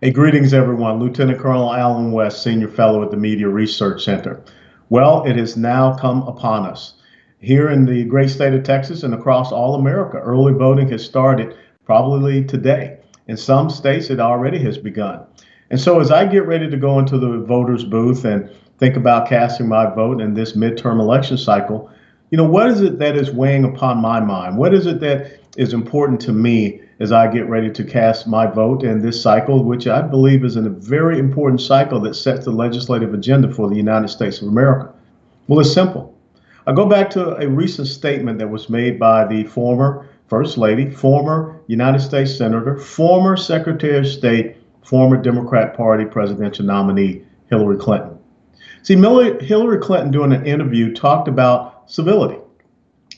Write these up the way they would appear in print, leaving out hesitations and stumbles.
Hey, greetings, everyone. Lieutenant Colonel Alan West, Senior Fellow at the Media Research Center. Well, it has now come upon us. Here in the great state of Texas and across all America, early voting has started probably today. In some states, it already has begun. And so as I get ready to go into the voters' booth and think about casting my vote in this midterm election cycle, what is it that is weighing upon my mind? What is it that is important to me as I get ready to cast my vote in this cycle, which I believe is a very important cycle that sets the legislative agenda for the United States of America? Well, it's simple. I go back to a recent statement that was made by the former First Lady, former United States Senator, former Secretary of State, former Democrat Party presidential nominee, Hillary Clinton. See, Hillary Clinton, during an interview, talked about civility.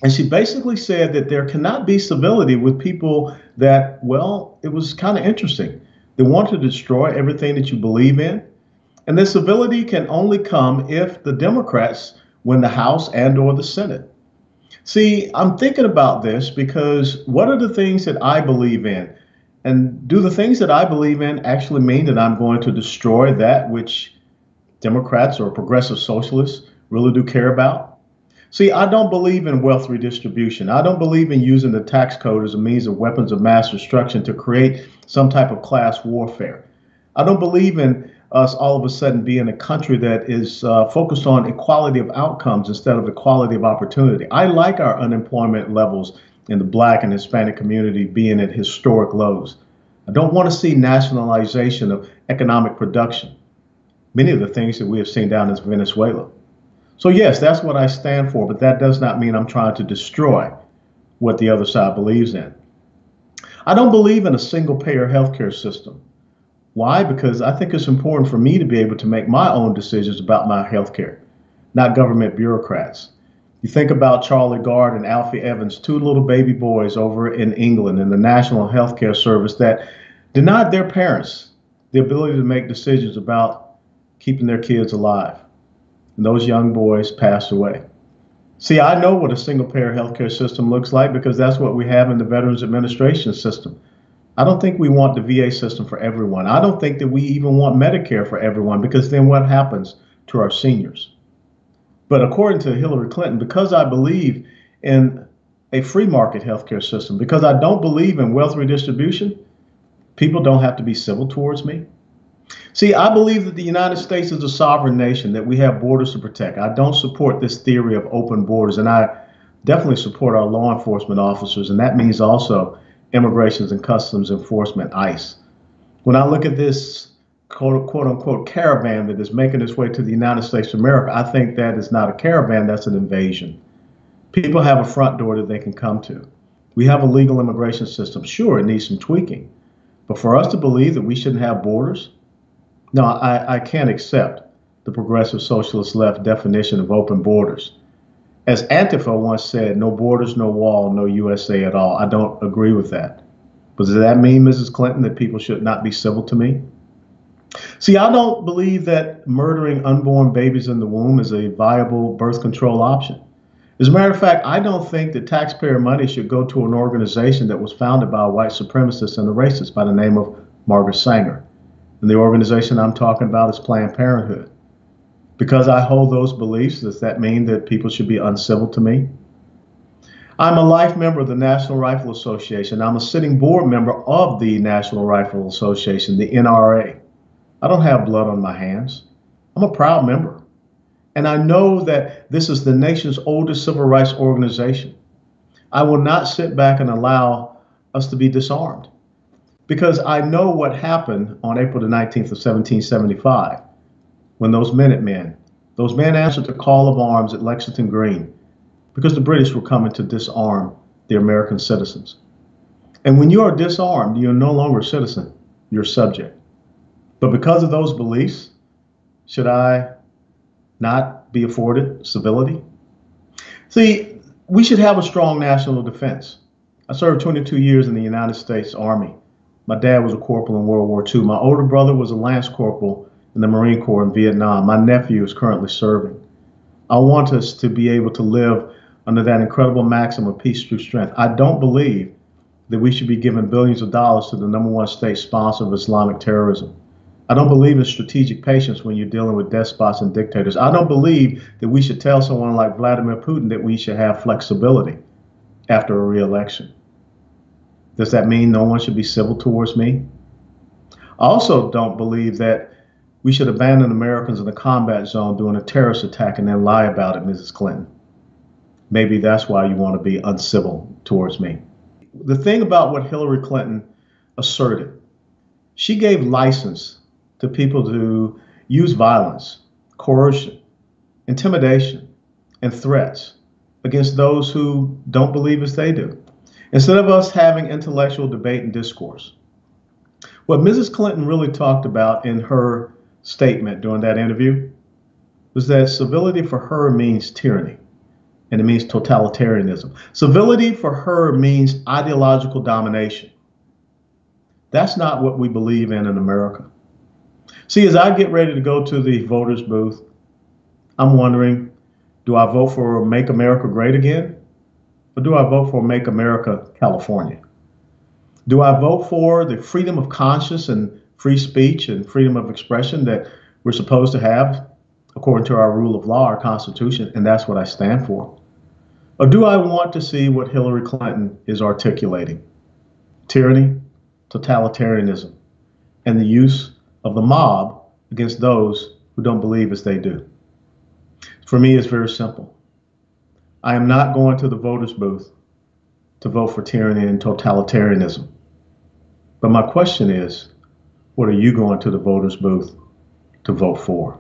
And she basically said that there cannot be civility with people that, well, it was kind of interesting. They want to destroy everything that you believe in. And this civility can only come if the Democrats win the House and or the Senate. See, I'm thinking about this because what are the things that I believe in? And do the things that I believe in actually mean that I'm going to destroy that which Democrats or progressive socialists really do care about? See, I don't believe in wealth redistribution. I don't believe in using the tax code as a means of weapons of mass destruction to create some type of class warfare. I don't believe in us all of a sudden being a country that is focused on equality of outcomes instead of equality of opportunity. I like our unemployment levels in the Black and Hispanic community being at historic lows. I don't want to see nationalization of economic production, many of the things that we have seen down in Venezuela. So yes, that's what I stand for, but that does not mean I'm trying to destroy what the other side believes in. I don't believe in a single-payer healthcare system. Why? Because I think it's important for me to be able to make my own decisions about my healthcare, not government bureaucrats. You think about Charlie Gard and Alfie Evans, two little baby boys over in England in the National Healthcare Service that denied their parents the ability to make decisions about keeping their kids alive. And those young boys passed away. See, I know what a single-payer healthcare system looks like because that's what we have in the Veterans Administration system. I don't think we want the VA system for everyone. I don't think that we even want Medicare for everyone because then what happens to our seniors? But according to Hillary Clinton, because I believe in a free market healthcare system, because I don't believe in wealth redistribution, people don't have to be civil towards me. See, I believe that the United States is a sovereign nation, that we have borders to protect. I don't support this theory of open borders, and I definitely support our law enforcement officers, and that means also Immigration and Customs Enforcement, ICE. When I look at this quote unquote caravan that is making its way to the United States of America, I think that is not a caravan, that's an invasion. People have a front door that they can come to. We have a legal immigration system. Sure, it needs some tweaking, but for us to believe that we shouldn't have borders, no, I can't accept the progressive socialist left definition of open borders. As Antifa once said, no borders, no wall, no USA at all. I don't agree with that. But does that mean, Mrs. Clinton, that people should not be civil to me? See, I don't believe that murdering unborn babies in the womb is a viable birth control option. As a matter of fact, I don't think that taxpayer money should go to an organization that was founded by a white supremacist and a racist by the name of Margaret Sanger. And the organization I'm talking about is Planned Parenthood. Because I hold those beliefs, does that mean that people should be uncivil to me? I'm a life member of the National Rifle Association. I'm a sitting board member of the National Rifle Association, the NRA. I don't have blood on my hands. I'm a proud member. And I know that this is the nation's oldest civil rights organization. I will not sit back and allow us to be disarmed, because I know what happened on April the 19th of 1775 when those men answered the call of arms at Lexington Green because the British were coming to disarm the American citizens. And when you are disarmed, you're no longer a citizen, you're a subject. But because of those beliefs, should I not be afforded civility? See, we should have a strong national defense. I served 22 years in the United States Army. My dad was a corporal in World War II. My older brother was a lance corporal in the Marine Corps in Vietnam. My nephew is currently serving. I want us to be able to live under that incredible maxim of peace through strength. I don't believe that we should be giving billions of dollars to the #1 state sponsor of Islamic terrorism. I don't believe in strategic patience when you're dealing with despots and dictators. I don't believe that we should tell someone like Vladimir Putin that we should have flexibility after a re-election. Does that mean no one should be civil towards me? I also don't believe that we should abandon Americans in the combat zone during a terrorist attack and then lie about it, Mrs. Clinton. Maybe that's why you want to be uncivil towards me. The thing about what Hillary Clinton asserted, she gave license to people to use violence, coercion, intimidation, and threats against those who don't believe as they do, instead of us having intellectual debate and discourse. What Mrs. Clinton really talked about in her statement during that interview was that civility for her means tyranny, and it means totalitarianism. Civility for her means ideological domination. That's not what we believe in America. See, as I get ready to go to the voters booth, I'm wondering, do I vote for Make America Great Again? Or do I vote for Make America California? Do I vote for the freedom of conscience and free speech and freedom of expression that we're supposed to have according to our rule of law, our Constitution, and that's what I stand for? Or do I want to see what Hillary Clinton is articulating? Tyranny, totalitarianism, and the use of the mob against those who don't believe as they do. For me, it's very simple. I am not going to the voters booth to vote for tyranny and totalitarianism. But my question is, what are you going to the voters booth to vote for?